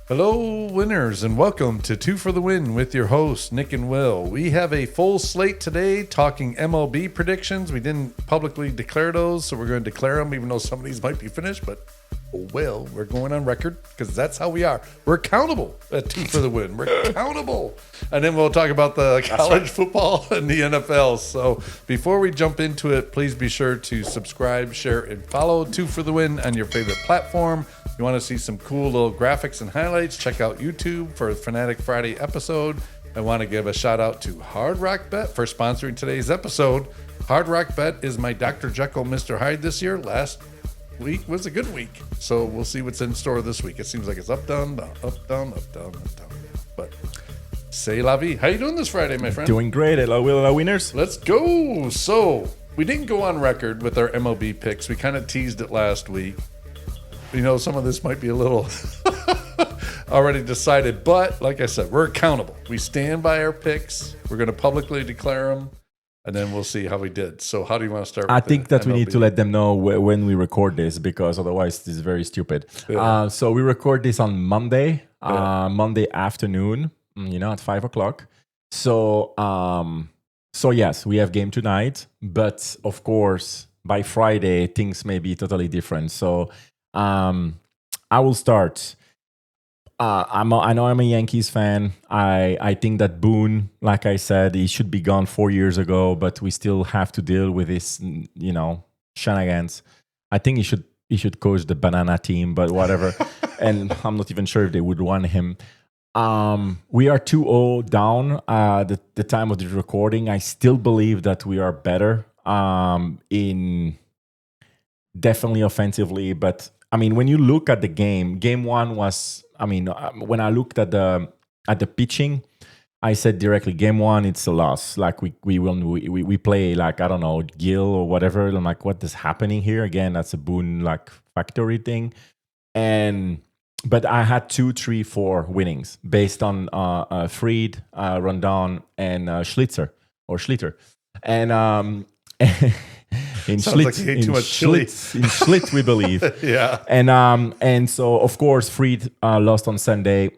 Hello, winners, and welcome to Two for the Win with your hosts, Nick and Will. We have a full slate today talking MLB predictions. We didn't publicly declare those, so we're going to declare them, even though some of these might be finished, but well, we're going on record because that's how we are. We're accountable at Two for the Win. We're accountable. And then we'll talk about the college football and the NFL. So before we jump into it, please be sure to subscribe, share, and follow Two for the Win on your favorite platform. If you want to see some cool little graphics and highlights, check out YouTube for a Fanatic Friday episode. I want to give a shout out to Hard Rock Bet for sponsoring today's episode. Hard Rock Bet is my Dr. Jekyll, Mr. Hyde this year. Last week was a good week, so we'll see what's in store this week. It seems like it's up, down, down, up, down, up, down, up, down. But c'est la vie. How you doing this Friday, my friend? Doing great. Hello, Will. Hello, winners. Let's go. So we didn't go on record with our MLB picks. We kind of teased it last week. You know, some of this might be a little already decided, but like I said, we're accountable. We stand by our picks. We're going to publicly declare them. And then we'll see how we did. So how do you want to start with I think that MLB? we need to let them know when we record this, because otherwise this is very stupid. Yeah. So we record this on Monday, Monday afternoon, at 5 o'clock. So yes, we have game tonight. But of course, by Friday, things may be totally different. So I will start. I know I'm a Yankees fan. I think that Boone, like I said, he should be gone 4 years ago, but we still have to deal with this, shenanigans. I think he should coach the banana team, but whatever. And I'm not even sure if they would want him. We are 2-0 down the time of the recording. I still believe that we are better in definitely offensively, but I mean, when you look at the game one was, when I looked at the pitching, I said directly, game one, it's a loss. Like we play like, I don't know, Gil or whatever. I'm like, what is happening here? Again, that's a Boone like factory thing. But I had 2, 3, 4 winnings based on Fried, Rondon, and Schlitter. And in Schlitt, we believe. Yeah. And so of course Fried lost on Sunday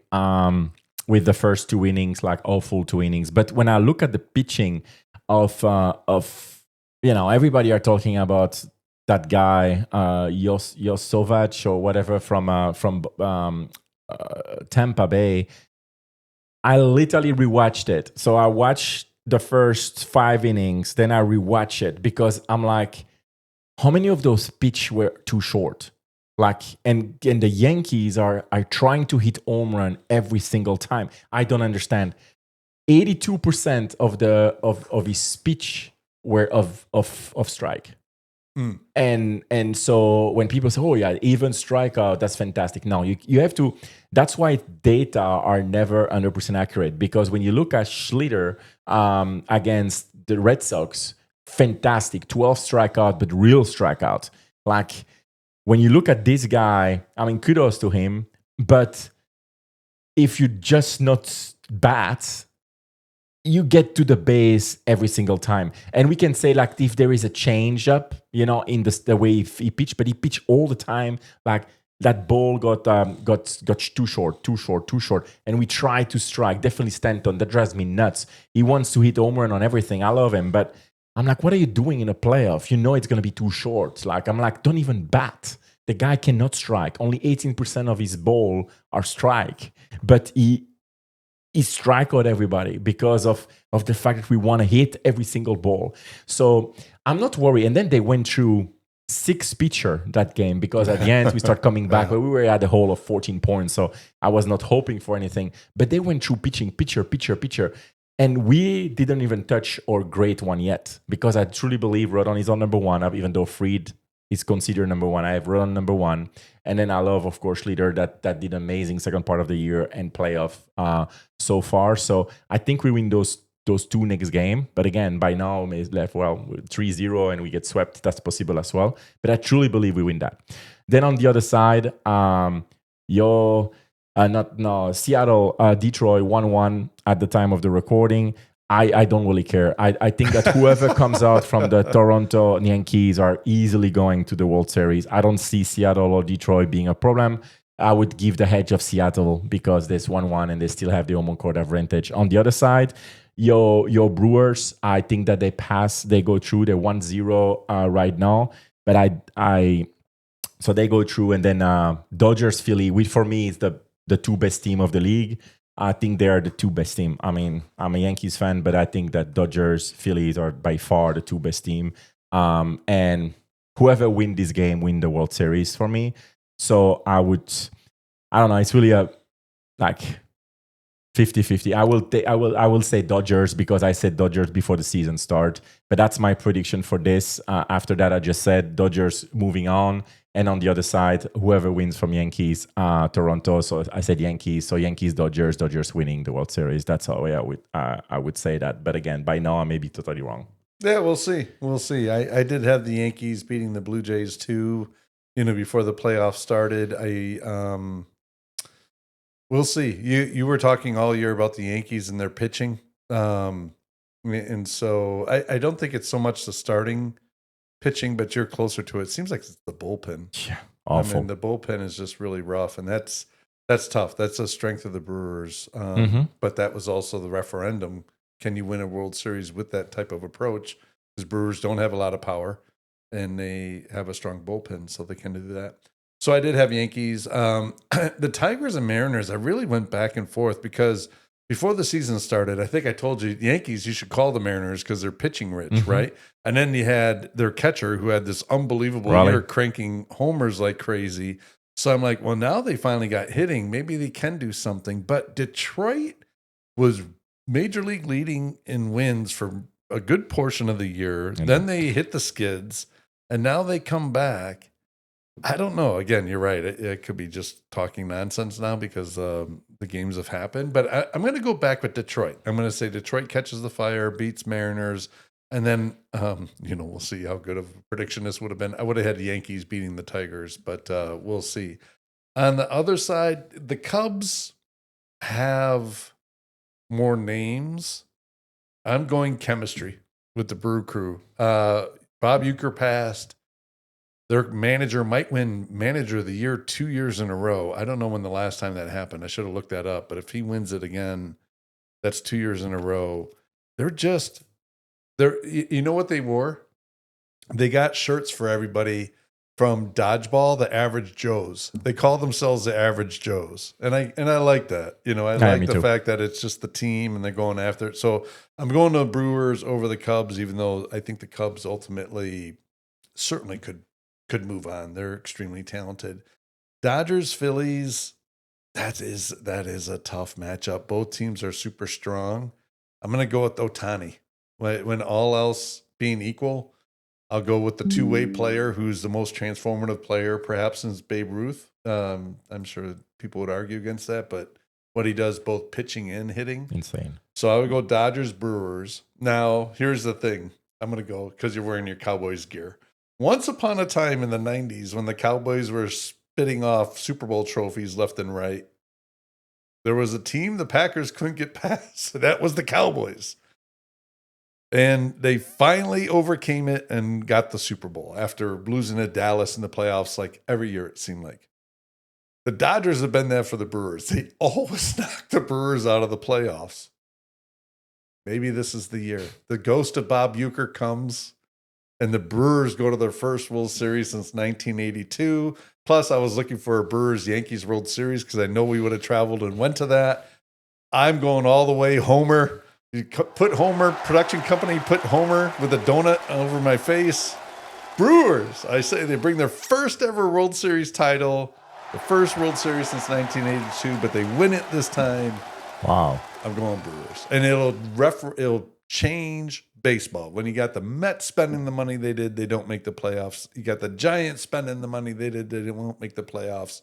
with the first 2 innings, like awful 2 innings. But when I look at the pitching of everybody are talking about that guy Josovac or whatever from Tampa Bay. I literally rewatched it. So I watched the first 5 innings, then I rewatch it because I'm like, how many of those pitch were too short? Like, and the Yankees are trying to hit home run every single time. I don't understand. 82% of his pitch were of strike. And so when people say, oh yeah, even strikeout, that's fantastic. No, you have to, that's why data are never 100% accurate, because when you look at Schlitter against the Red Sox, fantastic, 12 strikeout, but real strikeout. Like when you look at this guy, kudos to him, but if you just not bat, you get to the base every single time. And we can say like if there is a change up, in the way he pitched, but he pitched all the time. Like that ball got too short. And we try to strike. Definitely Stanton, that drives me nuts. He wants to hit home run on everything. I love him, but I'm like, what are you doing in a playoff? It's going to be too short. Like, I'm like, don't even bat. The guy cannot strike. Only 18% of his ball are strike. But he strike out everybody because of the fact that we want to hit every single ball. So I'm not worried. And then they went through 6 pitcher that game, because at the end we start coming back, but we were at a hole of 14 points. So I was not hoping for anything. But they went through pitching, pitcher. And we didn't even touch our great one yet, because I truly believe Rodon is on number 1, even though Fried is considered number 1. I have Rodon number 1. And then I love, of course, Schlitter that did amazing second part of the year and playoff so far. So I think we win those 2 next game. But again, by now, it's left 3-0 and we get swept. That's possible as well. But I truly believe we win that. Then on the other side, Seattle, Detroit 1-1 at the time of the recording. I don't really care. I think that whoever comes out from the Toronto Yankees are easily going to the World Series. I don't see Seattle or Detroit being a problem. I would give the hedge of Seattle because there's 1-1 and they still have the home court advantage. On the other side, your Brewers, I think that they go through. They're 1-0 right now, but so they go through, and then Dodgers, Philly, which for me is the two best team of the league. I think they are the two best team. I mean, I'm a Yankees fan, but I think that Dodgers, Phillies are by far the two best team. And whoever win this game win the World Series for me. So I don't know. It's really a like 50-50. I will say Dodgers because I said Dodgers before the season start. But that's my prediction for this. After that, I just said Dodgers moving on. And on the other side, whoever wins from Yankees, Toronto. So I said Yankees. So Yankees, Dodgers winning the World Series. That's how I would say that. But again, by now I may be totally wrong. Yeah, we'll see. We'll see. I did have the Yankees beating the Blue Jays too. Before the playoffs started. We'll see. You were talking all year about the Yankees and their pitching, and so I don't think it's so much the starting pitching, but you're closer to it. It seems like it's the bullpen. Yeah, awful. I mean, the bullpen is just really rough, and that's tough. That's a strength of the Brewers. But that was also the referendum. Can you win a World Series with that type of approach? Because Brewers don't have a lot of power, and they have a strong bullpen, so they can do that. So I did have Yankees. The Tigers and Mariners, I really went back and forth because before the season started, I think I told you, Yankees, you should call the Mariners because they're pitching rich, right? And then you had their catcher who had this unbelievable year cranking homers like crazy. So I'm like, well, now they finally got hitting. Maybe they can do something. But Detroit was major league leading in wins for a good portion of the year. Then they hit the skids, and now they come back. I don't know. Again, you're right. It could be just talking nonsense now because the games have happened. But I'm going to go back with Detroit. I'm going to say Detroit catches the fire, beats Mariners, and then we'll see how good of a prediction this would have been. I would have had the Yankees beating the Tigers, but we'll see. On the other side, the Cubs have more names. I'm going chemistry with the Brew Crew. Bob Uecker passed. Their manager might win Manager of the Year 2 years in a row. I don't know when the last time that happened. I should have looked that up. But if he wins it again, that's 2 years in a row. They're you know what they wore? They got shirts for everybody from Dodgeball, the Average Joes. They call themselves the Average Joes. And I like that. I like the fact that it's just the team and they're going after it. So I'm going to Brewers over the Cubs, even though I think the Cubs ultimately certainly could move on. They're extremely talented. Dodgers, Phillies, that is a tough matchup. Both teams are super strong. I'm going to go with Ohtani. When all else being equal, I'll go with the two-way player who's the most transformative player perhaps since Babe Ruth. I'm sure people would argue against that, but what he does both pitching and hitting. Insane. So I would go Dodgers, Brewers. Now, here's the thing. I'm going to go because you're wearing your Cowboys gear. Once upon a time in the 90s when the Cowboys were spitting off Super Bowl trophies left and right, there was a team the Packers couldn't get past. That was the Cowboys. And they finally overcame it and got the Super Bowl after losing to Dallas in the playoffs like every year, it seemed like. The Dodgers have been there for the Brewers. They always knock the Brewers out of the playoffs. Maybe this is the year. The ghost of Bob Uecker comes. And the Brewers go to their first World Series since 1982. Plus, I was looking for a Brewers-Yankees World Series because I know we would have traveled and went to that. I'm going all the way Homer. You put Homer, production company, put Homer with a donut over my face. Brewers, I say they bring their first ever World Series title, the first World Series since 1982, but they win it this time. Wow. I'm going Brewers. And it'll change baseball. When you got the Mets spending the money they did, they don't make the playoffs. You got the Giants spending the money they did, they won't make the playoffs.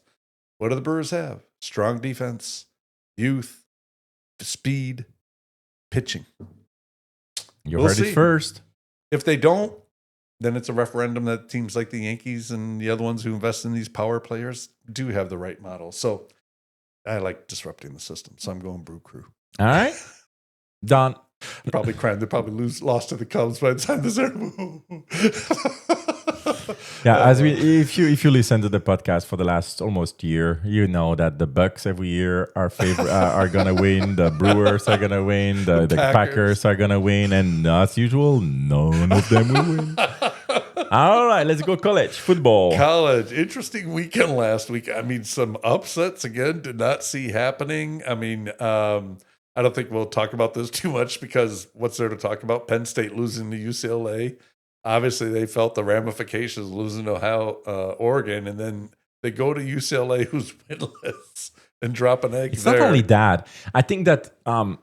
What do the Brewers have? Strong defense, youth, speed, pitching. You heard it first. If they don't, then it's a referendum that teams like the Yankees and the other ones who invest in these power players do have the right model. So I like disrupting the system. So I'm going Brew Crew. All right. Done. Probably crying. They probably lost to the Cubs by the time this aired. Yeah, if you listen to the podcast for the last almost year, you know that the Bucks every year are gonna win, the Brewers are gonna win, the Packers are gonna win, and as usual, none of them will win. All right, let's go college football. College, interesting weekend last week. I mean, some upsets again, did not see happening. I mean, I don't think we'll talk about this too much because what's there to talk about? Penn State losing to UCLA. Obviously, they felt the ramifications losing to Oregon, and then they go to UCLA, who's winless, and drop an egg. It's not only that. I think that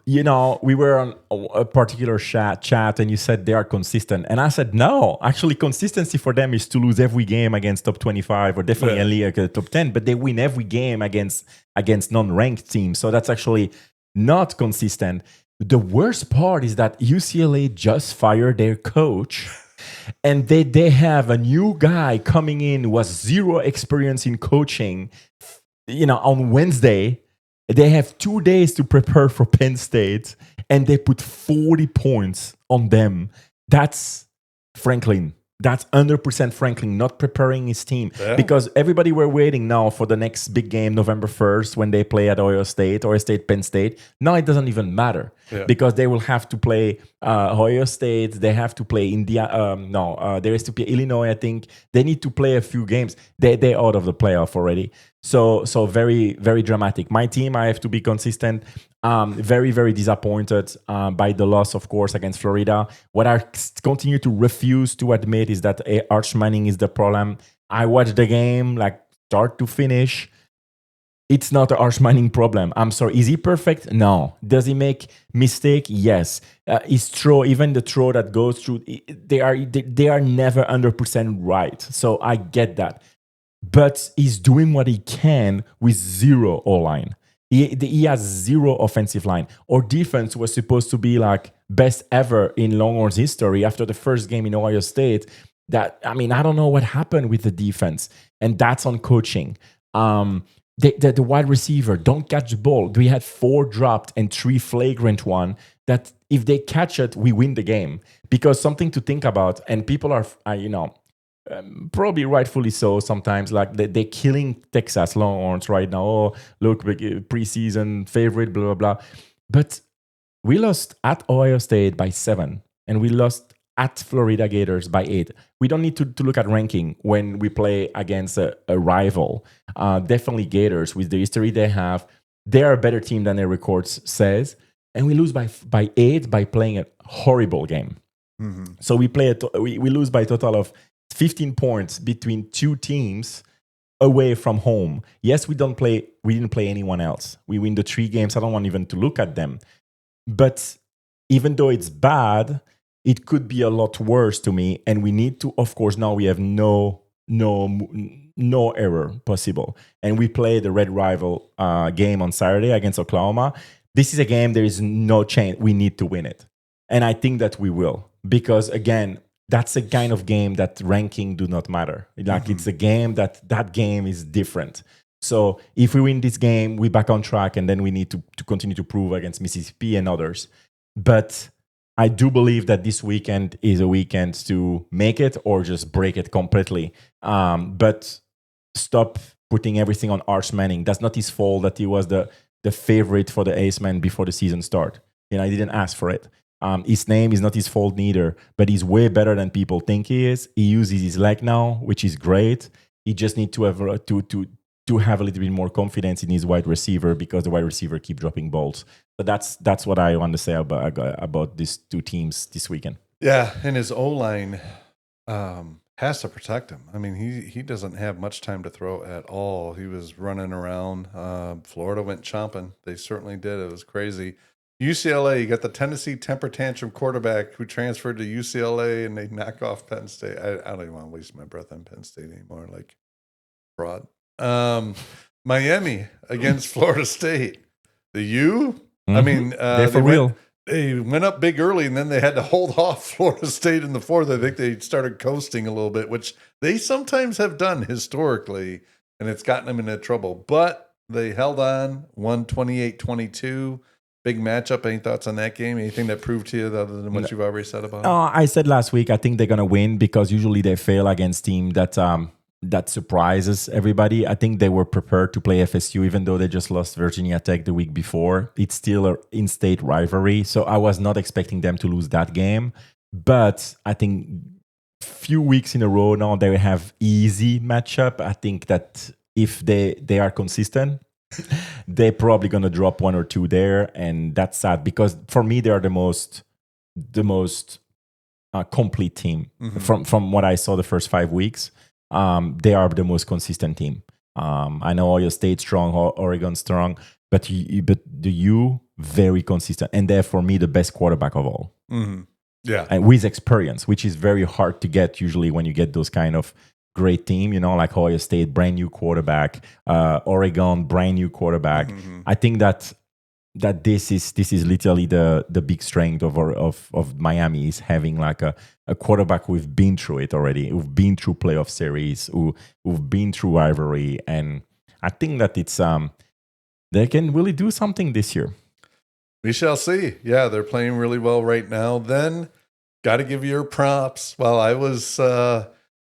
we were on a particular chat, and you said they are consistent, and I said no. Actually, consistency for them is to lose every game against top 25 or definitely only top 10, but they win every game against non-ranked teams. So that's actually not consistent. The worst part is that UCLA just fired their coach. And they have a new guy coming in who has zero experience in coaching. On Wednesday, they have 2 days to prepare for Penn State, and they put 40 points on them. That's Franklin. That's 100% Franklin not preparing his team. Yeah. Because everybody were waiting now for the next big game, November 1st, when they play at Ohio State, Penn State. Now it doesn't even matter because they will have to play Ohio State. They have to play there is to play Illinois, I think. They need to play a few games. They're out of the playoff already. So very, very dramatic. My team, I have to be consistent. Very, very disappointed by the loss, of course, against Florida. What I continue to refuse to admit is that Arch Manning is the problem. I watched the game, like start to finish. It's not an Arch Manning problem. I'm sorry. Is he perfect? No. Does he make mistake? Yes. His throw, even the throw that goes through, they are never 100% right. So I get that. But he's doing what he can with zero O-line. He has zero offensive line. Our defense was supposed to be like best ever in Longhorns history after the first game in Ohio State. I don't know what happened with the defense. And that's on coaching. The wide receiver don't catch the ball. We had 4 dropped and 3 flagrant one that if they catch it, we win the game. Because something to think about, and people are probably rightfully so sometimes, like they're killing Texas Longhorns right now. Oh, look, preseason favorite, blah, blah, blah. But we lost at Ohio State by 7, and we lost at Florida Gators by 8. We don't need to look at ranking when we play against a rival. Definitely Gators, with the history they have, they are a better team than their records says. And we lose by 8 by playing a horrible game. Mm-hmm. So we lose by a total of 15 points between 2 teams away from home. Yes, we didn't play anyone else. We win the 3 games. I don't want even to look at them. But even though it's bad, it could be a lot worse to me. And we need to, of course, now we have no error possible. And we play the red rival game on Saturday against Oklahoma. This is a game there is no chance. We need to win it. And I think that we will. Because, again, that's a kind of game that ranking do not matter. Like It's a game that game is different. So if we win this game, we're back on track, and then we need to continue to prove against Mississippi and others. But I do believe that this weekend is a weekend to make it or just break it completely. But stop putting everything on Arch Manning. That's not his fault that he was the favorite for the Ace Man before the season start. I didn't ask for it. His name is not his fault neither, but he's way better than people think he is. He uses his leg now, which is great. He just needs to have to have a little bit more confidence in his wide receiver because the wide receiver keep dropping balls. So that's what I want to say about these 2 teams this weekend. Yeah, and his O-line has to protect him. I mean, he doesn't have much time to throw at all. He was running around. Florida went chomping. They certainly did. It was crazy. UCLA, you got the Tennessee temper tantrum quarterback who transferred to UCLA, and they knock off Penn State. I don't even want to waste my breath on Penn State anymore. Like, fraud. Miami against Florida State. The U? Mm-hmm. I mean, they're for real. They went up big early, and then they had to hold off Florida State in the 4th. I think they started coasting a little bit, which they sometimes have done historically, and it's gotten them into trouble. But they held on, won 28-22. Big matchup. Any thoughts on that game? Anything that proved to you other than what you've already said about it? I said last week, I think they're going to win because usually they fail against team that surprises everybody. I think they were prepared to play FSU, even though they just lost Virginia Tech the week before. It's still an in-state rivalry, so I was not expecting them to lose that game. But I think few weeks in a row now they have easy matchup. I think that if they are consistent, they're probably going to drop one or two there, and that's sad because for me they are the most complete team from what I saw the first 5 weeks. They are the most consistent team. I know Ohio State strong, Oregon strong, but the U very consistent, and they're for me the best quarterback of all. Yeah, and with experience, which is very hard to get usually when you get those kind of great team, like Ohio State, brand new quarterback, Oregon, brand new quarterback. I think that this is literally the big strength of Miami is having like a quarterback who've been through it already, who've been through playoff series, who've been through rivalry, and I think that it's they can really do something this year. We shall see. Yeah, they're playing really well right now. Then, got to give your props. While I was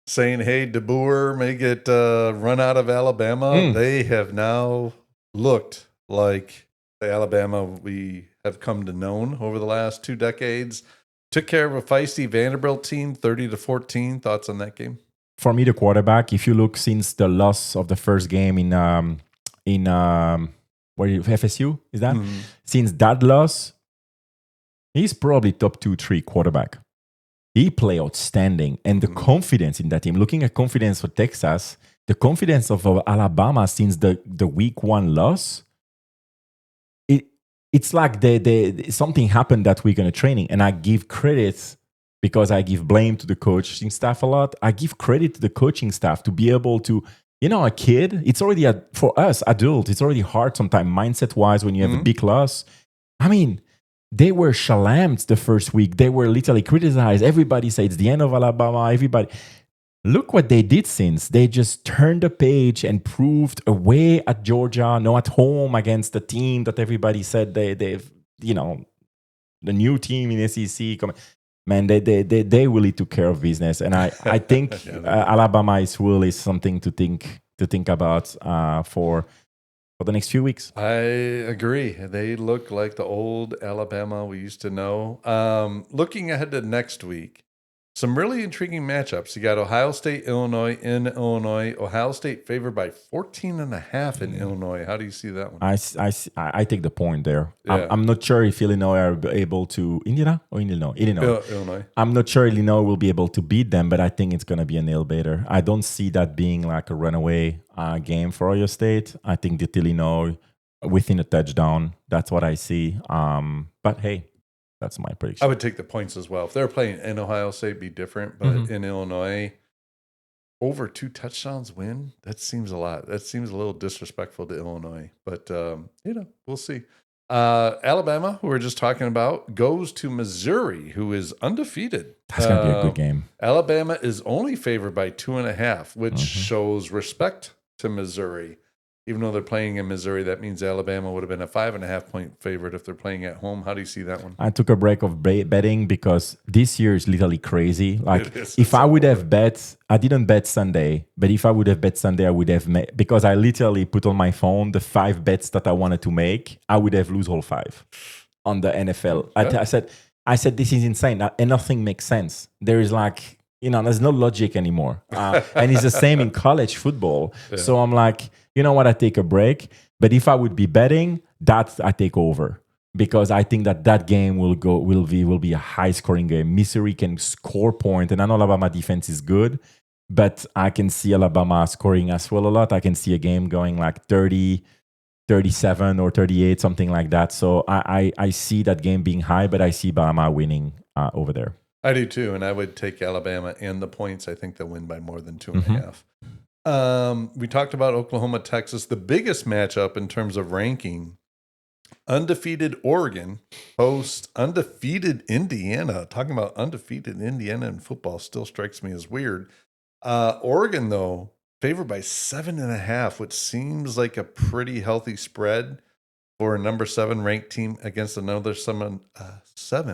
saying, hey, DeBoer may get run out of Alabama, they have now looked like the Alabama we have come to know over the last 2 decades. Took care of a feisty Vanderbilt team, 30-14. Thoughts on that game? For me, the quarterback, if you look since the loss of the first game in FSU, is that? Since that loss, he's probably top 2-3 quarterback. He played outstanding. And the confidence in that team, looking at confidence for Texas, the confidence of Alabama since the week 1 loss, it's like something happened that week in a training. And I give credit because I give blame to the coaching staff a lot. I give credit to the coaching staff to be able to, a kid, it's already, for us adults, it's already hard sometimes mindset-wise when you have a big loss. I mean, they were shalammed the first week. They were literally criticized. Everybody said it's the end of Alabama. Everybody. Look what they did since. They just turned the page and proved away at Georgia, no at home against the team that everybody said they've, the new team in SEC. Man, they really took care of business, and I think Alabama is really something to think about for the next few weeks. I agree. They look like the old Alabama we used to know. Looking ahead to next week, some really intriguing matchups. You got Ohio State, Illinois in Illinois. Ohio State favored by 14.5 in Illinois. How do you see that one? I take the point there. Yeah. I'm not sure if Illinois are able to Illinois. I'm not sure Illinois will be able to beat them, but I think it's going to be a nail biter. I don't see that being like a runaway game for Ohio State. I think that Illinois within a touchdown. That's what I see. But hey. That's my prediction. I would take the points as well. If they're playing in Ohio State, it'd be different. But in Illinois, over 2 touchdowns win, that seems a lot. That seems a little disrespectful to Illinois. But, we'll see. Alabama, who we're just talking about, goes to Missouri, who is undefeated. That's going to be a good game. Alabama is only favored by 2.5, which shows respect to Missouri. Even though they're playing in Missouri, that means Alabama would have been a 5.5 point favorite if they're playing at home. How do you see that one? I took a break of betting because this year is literally crazy. Like if I would have bet, I didn't bet Sunday, but if I would have bet Sunday, I would have because I literally put on my phone the 5 bets that I wanted to make. I would have lose all 5 on the NFL. Okay. I said this is insane, and nothing makes sense. There is like there's no logic anymore, and it's the same in college football. Yeah. So I'm like. You know what? I take a break. But if I would be betting, that I take over because I think that game will be a high scoring game. Missouri can score points, and I know Alabama defense is good, but I can see Alabama scoring as well a lot. I can see a game going like 30, 37 or 38, something like that. So I see that game being high, but I see Alabama winning over there. I do too, and I would take Alabama and the points. I think they'll win by more than 2.5. We talked about Oklahoma, Texas. The biggest matchup in terms of ranking, undefeated Oregon hosts undefeated Indiana. Talking about undefeated Indiana in football still strikes me as weird. Oregon, though, favored by 7.5, which seems like a pretty healthy spread. for a number 7 ranked team against another 7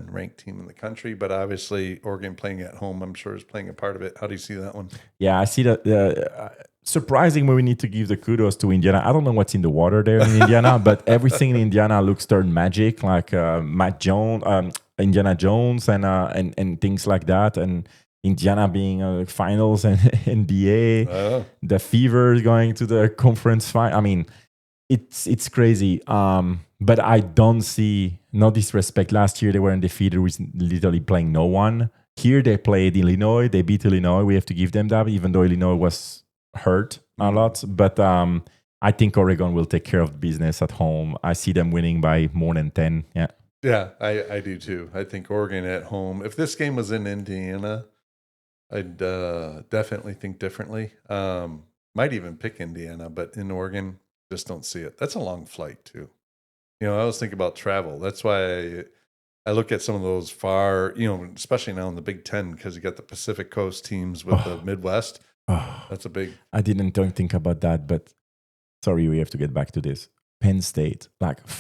ranked team in the country. But obviously, Oregon playing at home, I'm sure, is playing a part of it. How do you see that one? Yeah, I see that. Surprisingly, we need to give the kudos to Indiana. I don't know what's in the water there in Indiana, but everything in Indiana looks turned magic, like Indiana Jones, and things like that. And Indiana being finals and NBA, the Fever is going to the conference final. I mean, it's crazy. But I don't see, no disrespect. Last year they were undefeated with literally playing no one. Here they played Illinois. They beat Illinois. We have to give them that, even though Illinois was hurt a lot. But I think Oregon will take care of the business at home. I see them winning by more than 10. Yeah. Yeah, I do too. I think Oregon at home. If this game was in Indiana, I'd definitely think differently. Might even pick Indiana, but in Oregon, just don't see it. That's a long flight too. I always think about travel. That's why I look at some of those far, especially now in the Big Ten, because you got the Pacific Coast teams with the Midwest. That's a big. I didn't think about that, but sorry, we have to get back to this. Penn State,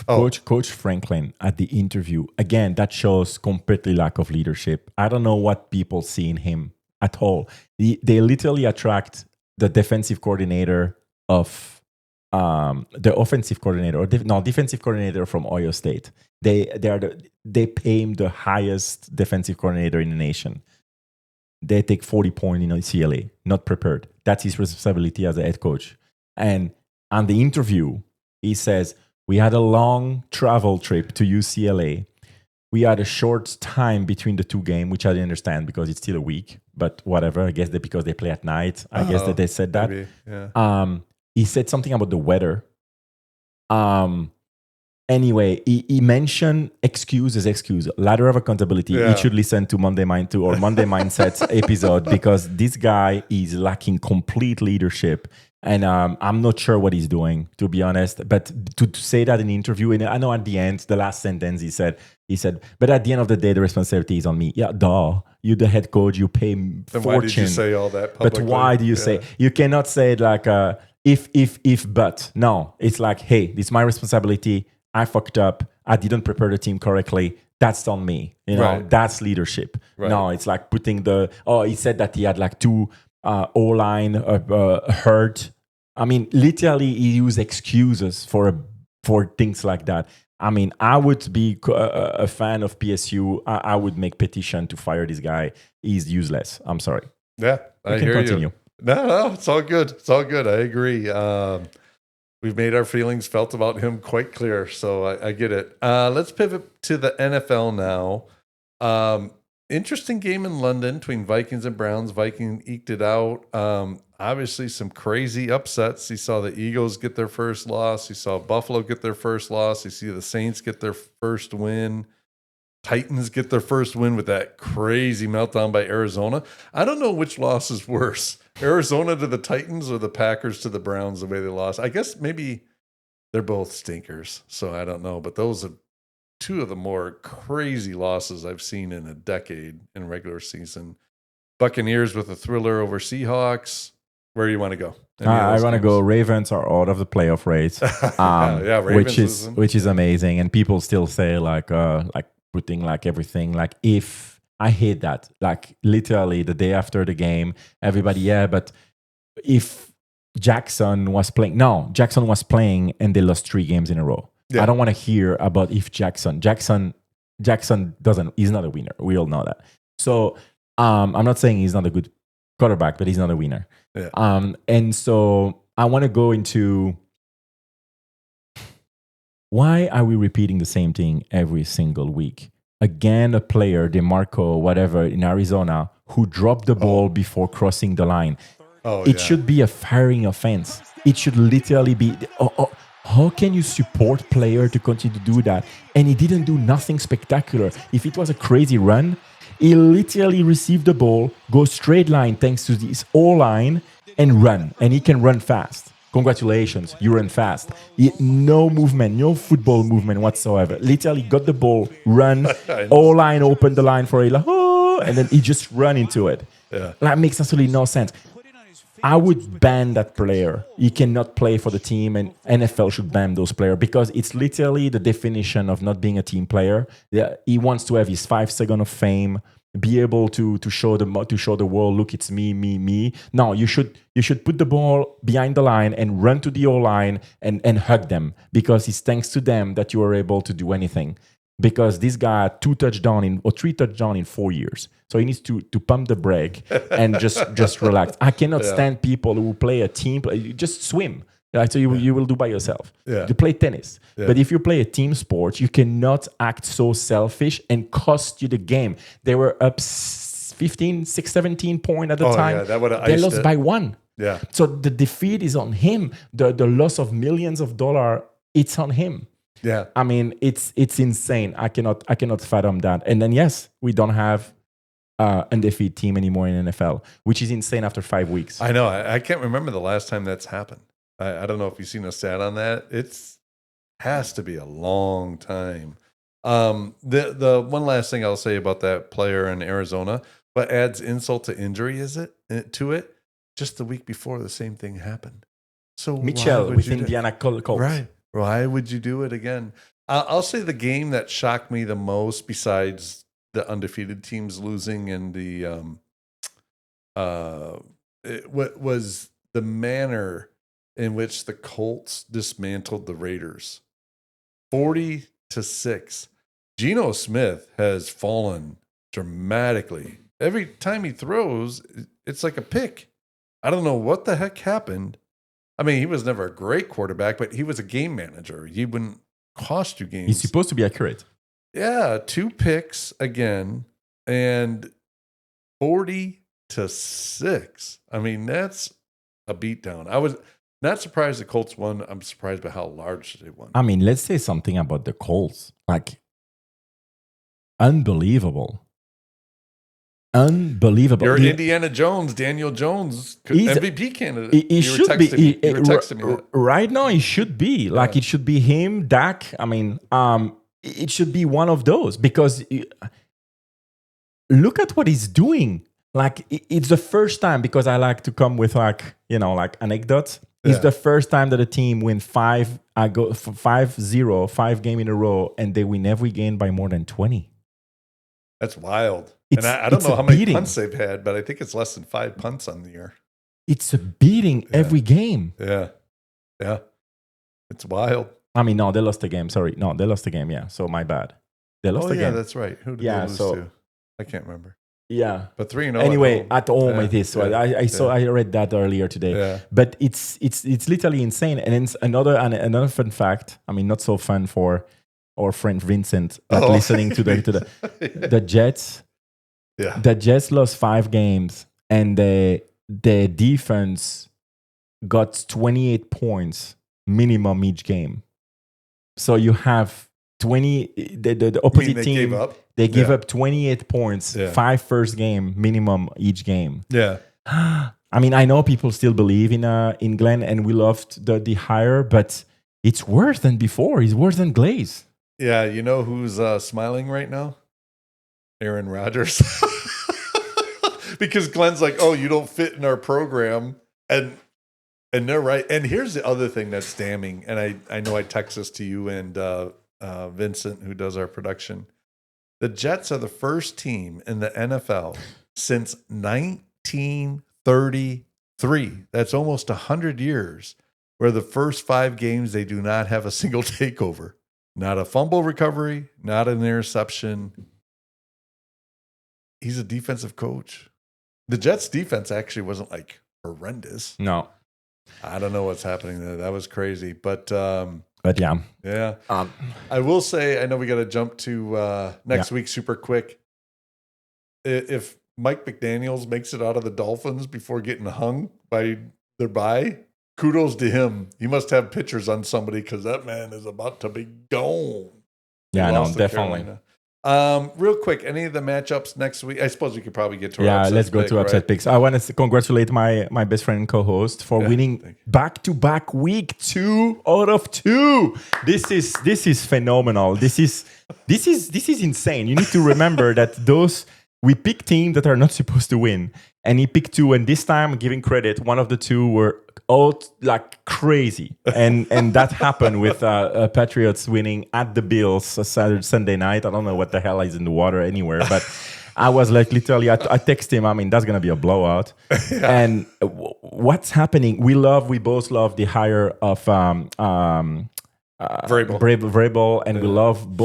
Coach Franklin at the interview, again, that shows completely lack of leadership. I don't know what people see in him at all. They literally attract the defensive coordinator of the offensive coordinator, defensive coordinator from Ohio State. They pay him the highest defensive coordinator in the nation. They take 40 points in UCLA, not prepared. That's his responsibility as a head coach. And on the interview, he says, we had a long travel trip to UCLA. We had a short time between the two games, which I didn't understand because it's still a week. But whatever, I guess that because they play at night. I guess that they said that. Maybe, yeah. He said something about the weather. Anyway, he mentioned excuse, ladder of accountability. Yeah. You should listen to Monday Mindset episode because this guy is lacking complete leadership. And I'm not sure what he's doing, to be honest. But to say that in an interview, and I know at the end, the last sentence he said, but at the end of the day, the responsibility is on me. Yeah, duh. You're the head coach. You pay fortune. Why did you say all that publicly? But why do you say? You cannot say it like if, but. No, it's like, hey, it's my responsibility. I fucked up. I didn't prepare the team correctly. That's on me. Right. That's leadership. Right. No, it's like putting he said that he had like two O-line hurt. I mean, literally, he used excuses for things like that. I mean, I would be a fan of PSU. I would make petition to fire this guy. He's useless. I'm sorry. Yeah, I hear continue. you. No, it's all good. It's all good. I agree. We've made our feelings felt about him quite clear, so I get it. Let's pivot to the NFL now. Interesting game in London between Vikings and Browns. Vikings eked it out. Obviously, some crazy upsets. You saw the Eagles get their first loss. You saw Buffalo get their first loss. You see the Saints get their first win. Titans get their first win with that crazy meltdown by Arizona. I don't know which loss is worse, Arizona to the Titans or the Packers to the Browns, the way they lost. I guess maybe they're both stinkers, so I don't know. But those are two of the more crazy losses I've seen in a decade in regular season. Buccaneers with a thriller over Seahawks. Where do you want to go? I want to go. Ravens are out of the playoff race, Ravens which is amazing. And people still say like putting like everything like if I hate that. Like literally the day after the game, everybody but if Jackson was playing and they lost 3 games in a row. Yeah. I don't want to hear about if Jackson he's not a winner. We all know that. So I'm not saying he's not a good quarterback, but he's not a winner. Yeah. And so I want to go into why are we repeating the same thing every single week? Again, a player, DeMarco, whatever, in Arizona, who dropped the ball before crossing the line. It should be a firing offense. It should literally be... how can you support player to continue to do that? And he didn't do nothing spectacular. If it was a crazy run, he literally received the ball, go straight line thanks to this O-line, and run. And he can run fast. Congratulations, you run fast. No movement, no football movement whatsoever. Literally got the ball, run, O-line opened the line for him, and then he just run into it. Yeah. That makes absolutely no sense. I would ban that player. He cannot play for the team, and NFL should ban those players because it's literally the definition of not being a team player. Yeah, he wants to have his 5 seconds of fame, be able to show the world, look, it's me, me, me. No, you should put the ball behind the line and run to the O-line and hug them because it's thanks to them that you are able to do anything. Because this guy had 3 touchdowns in 4 years. So he needs to pump the brake and just relax. I cannot stand people who play a team. You just swim. Like, so you will do by yourself. Yeah. You play tennis. Yeah. But if you play a team sport, you cannot act so selfish and cost you the game. They were up 15, 6, 17 points at the time. Yeah, that would've they iced lost it. by 1. Yeah. So the defeat is on him. The loss of millions of dollars, it's on him. Yeah. I mean, it's insane. I cannot fathom that. And then yes, we don't have undefeated team anymore in NFL, which is insane after 5 weeks. I know. I can't remember the last time that's happened. I don't know if you've seen a stat on that. It's has to be a long time. The one last thing I'll say about that player in Arizona, what adds insult to injury is to it? Just the week before, the same thing happened. So Mitchell with Indiana Colts. Right. Why would you do it again? I'll say the game that shocked me the most, besides the undefeated teams losing and what was the manner in which the Colts dismantled the Raiders, 40-6. Geno Smith has fallen dramatically. Every time he throws, it's like a pick. I don't know what the heck happened. I mean, he was never a great quarterback, but he was a game manager. He wouldn't cost you games. He's supposed to be accurate. Yeah, 2 picks again, and 40-6. I mean, that's a beatdown. I was not surprised the Colts won. I'm surprised by how large they won. I mean, let's say something about the Colts. Like, unbelievable. Unbelievable. You're Indiana Jones, Daniel Jones, MVP candidate. He should be. You were texting me that. Right now, he should be. Like, it should be him, Dak. I mean, it should be one of those because look at what he's doing. Like, it's the first time, because I like to come with like anecdotes. It's the first time that a team win 5-0, 5 games in a row, and they win every game by more than 20. That's wild. And I don't know how many punts they've had, but I think it's less than 5 punts on the year. It's a beating every game. Yeah. Yeah. It's wild. I mean, no, they lost the game. Sorry. No, they lost the game. Yeah. So my bad. They lost the game. Yeah, that's right. Who did they lose to? I can't remember. Yeah. But 3-0. Anyway, at home it is. So I read that earlier today. Yeah. But it's literally insane. And it's another fun fact. I mean, not so fun for our friend Vincent listening to the Jets. Yeah. The Jets lost 5 games, and the defense got 28 points minimum each game. So you have 20. The opposite team give up 28 points. 5 first game minimum each game. Yeah. I mean, I know people still believe in Glenn, and we loved the hire, but it's worse than before. It's worse than Glaze. Yeah, you know who's smiling right now? Aaron Rodgers. Because Glenn's like, oh, you don't fit in our program. And they're right. And here's the other thing that's damning. And I know I text this to you and Vincent, who does our production. The Jets are the first team in the NFL since 1933. That's almost 100 years, where the first 5 games they do not have a single takeover. Not a fumble recovery, not an interception. He's a defensive coach. The Jets' defense actually wasn't like horrendous. No. I don't know what's happening there. That was crazy. But yeah. Yeah. I will say, I know we got to jump to next week super quick. If Mike McDaniels makes it out of the Dolphins before getting hung by their bye, kudos to him. He must have pictures on somebody because that man is about to be gone. Yeah, no, definitely. Carolina. Real quick, any of the matchups next week? I suppose we could probably get to our let's go to upset picks. I want to congratulate my best friend and co-host for winning back-to-back week 2 out of 2. This is phenomenal. This is insane. You need to remember that we pick teams that are not supposed to win, and he picked 2. And this time, giving credit, one of the 2 were all like crazy, and that happened with Patriots winning at the Bills Sunday night. I don't know what the hell is in the water anywhere, but I was like literally, I text him. I mean, that's gonna be a blowout. Yeah. And what's happening? We both love the hire of Vrabel, and we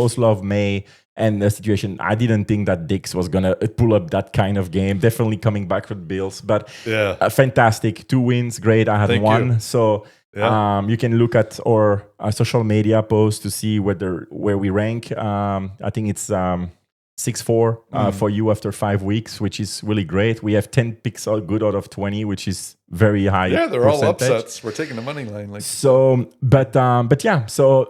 both love May. And the situation, I didn't think that Dix was going to pull up that kind of game. Definitely coming back for the Bills. But fantastic. 2 wins, great. I had one. So you can look at our social media post to see where we rank. I think it's 6-4 for you after 5 weeks, which is really great. We have 10 picks all good out of 20, which is very high. Yeah, they're all upsets. We're taking the money line. So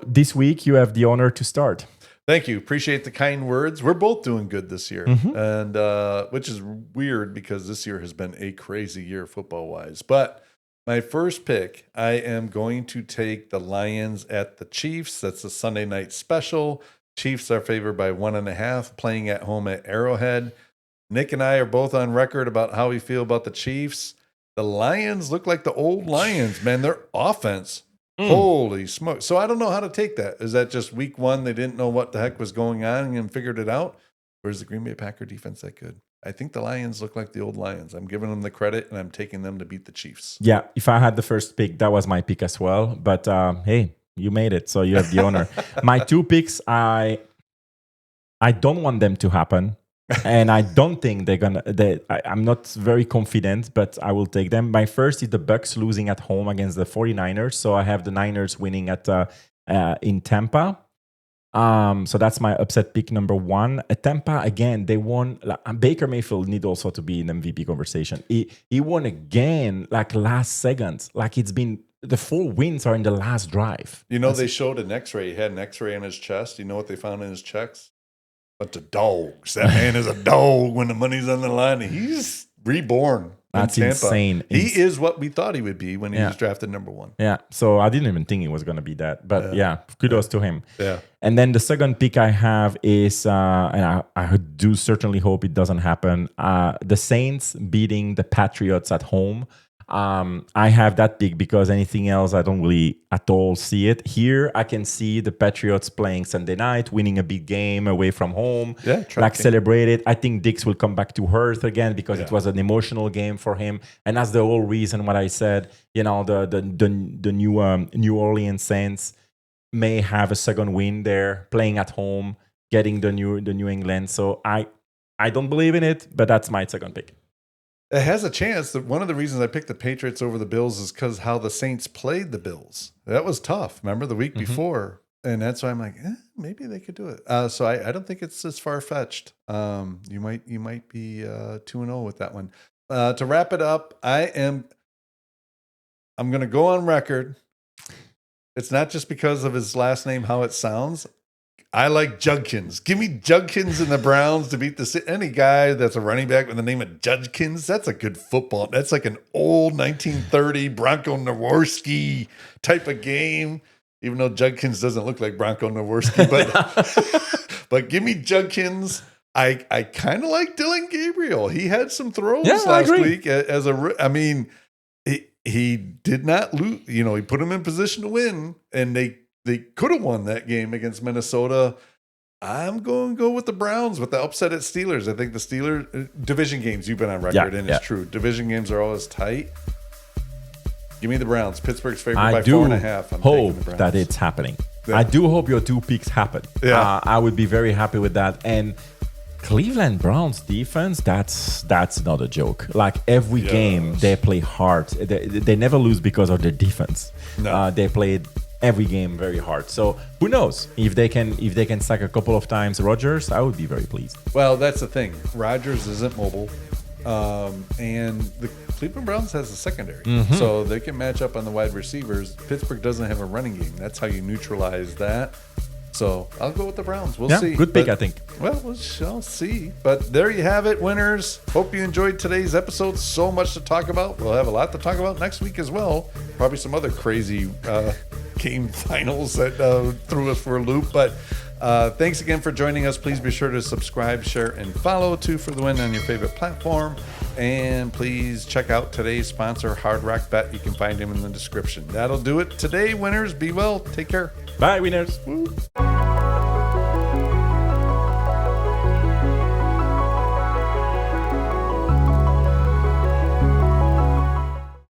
this week you have the honor to start. Thank you. Appreciate the kind words. We're both doing good this year, and which is weird because this year has been a crazy year football-wise. But my first pick, I am going to take the Lions at the Chiefs. That's a Sunday night special. Chiefs are favored by 1.5, playing at home at Arrowhead. Nick and I are both on record about how we feel about the Chiefs. The Lions look like the old Lions, man. Their offense. Holy smoke. So I don't know how to take that. Is that just week 1? They didn't know what the heck was going on and figured it out? Or is the Green Bay Packer defense that good? I think the Lions look like the old Lions. I'm giving them the credit, and I'm taking them to beat the Chiefs. Yeah, if I had the first pick, that was my pick as well. But hey, you made it, so you have the honor. My 2 picks, I don't want them to happen. And I don't think I'm not very confident, but I will take them. My first is the Bucs losing at home against the 49ers. So I have the Niners winning in Tampa. So that's my upset pick number 1. Tampa, again, they won. Baker Mayfield need also to be in MVP conversation. He won again, last second. It's been the 4 wins are in the last drive. They showed an X-ray. He had an X-ray on his chest. You know what they found in his checks? But the dogs. That man is a dog when the money's on the line. He's reborn. That's insane. He is what we thought he would be when he was drafted number 1. Yeah. So I didn't even think he was going to be that. But kudos to him. Yeah. And then the second pick I have is, and I do certainly hope it doesn't happen, the Saints beating the Patriots at home. I have that pick because anything else, I don't really at all see it. Here, I can see the Patriots playing Sunday night, winning a big game away from home, celebrate it. I think Dix will come back to earth again because it was an emotional game for him. And that's the whole reason what I said, the New Orleans Saints may have a second win there, playing at home, getting the New England. So I don't believe in it, but that's my second pick. It has a chance. That one of the reasons I picked the Patriots over the Bills is because how the Saints played the Bills. That was tough. Remember the week before? And that's why I'm like, maybe they could do it. So I don't think it's as far-fetched. You might be 2-0 with that one. To wrap it up, I'm going to go on record. It's not just because of his last name, how it sounds. I like Judkins. Give me Judkins and the Browns to beat any guy that's a running back with the name of Judkins. That's a good football. That's like an old 1930 Bronco Nowinski type of game. Even though Judkins doesn't look like Bronco Nowinski, but give me Judkins. I kind of like Dylan Gabriel. He had some throws last week he did not lose. He put him in position to win, and they could have won that game against Minnesota. I'm going to go with the Browns with the upset at Steelers. I think the Steelers division games, you've been on record, and it's true. Division games are always tight. Give me the Browns. Pittsburgh's favored by 4.5. I hope that it's happening. Yeah. I do hope your 2 picks happen. Yeah. I would be very happy with that. And Cleveland Browns defense, that's not a joke. Every game, they play hard. They never lose because of their defense. No. They played every game very hard. So who knows if they can sack a couple of times Rodgers, I would be very pleased. Well, that's the thing. Rodgers isn't mobile, and the Cleveland Browns has a secondary, so they can match up on the wide receivers. Pittsburgh doesn't have a running game. That's how you neutralize that. So I'll go with the Browns. We'll see. Good pick, I think. Well, we shall see. But there you have it, winners. Hope you enjoyed today's episode. So much to talk about. We'll have a lot to talk about next week as well. Probably some other crazy game finals that threw us for a loop. But Thanks again for joining us. Please be sure to subscribe, share, and follow 2 for the Win on your favorite platform. And please check out today's sponsor, Hard Rock Bet. You can find him in the description. That'll do it today, winners. Be well. Take care. Bye, winners. Woo.